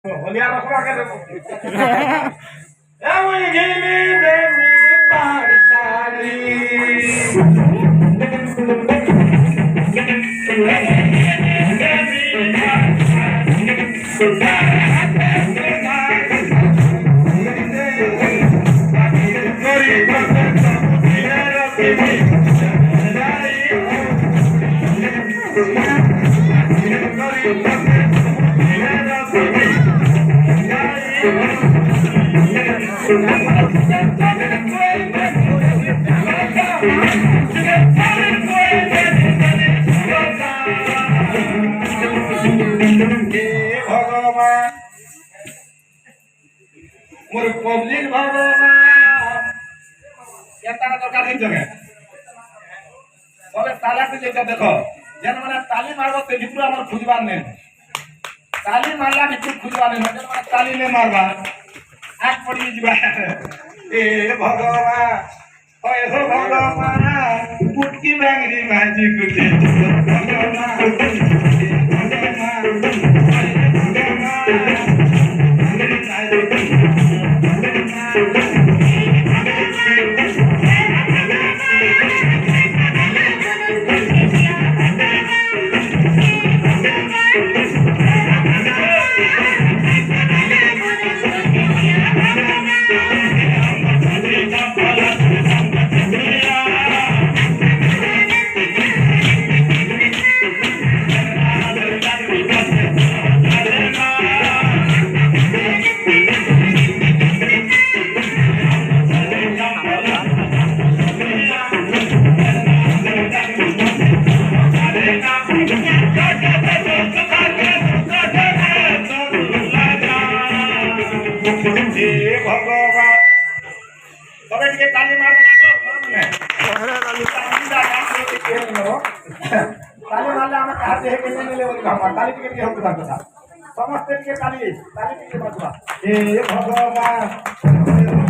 होलिया रखवा के देखो ए मुझे दे मी पाड़ताली मोर पब्लिक भगवान एतना तो काठी जगह सबे ताला से लेकर देखो जन माने ताली मारबो ते भितरो हमर खुजबान नहीं ताली मारला भितर खुजबान नहीं जन माने ताली नहीं मारबा आंख पड़ी जीवा ए भगवान ओए हो भगवान पुटकी बांगरी माजी कुटे ताली मारना हाथे के नहीं ले ताली टिकट के होता था समस्त के ताली ताली टिकट बचवा हे भगवान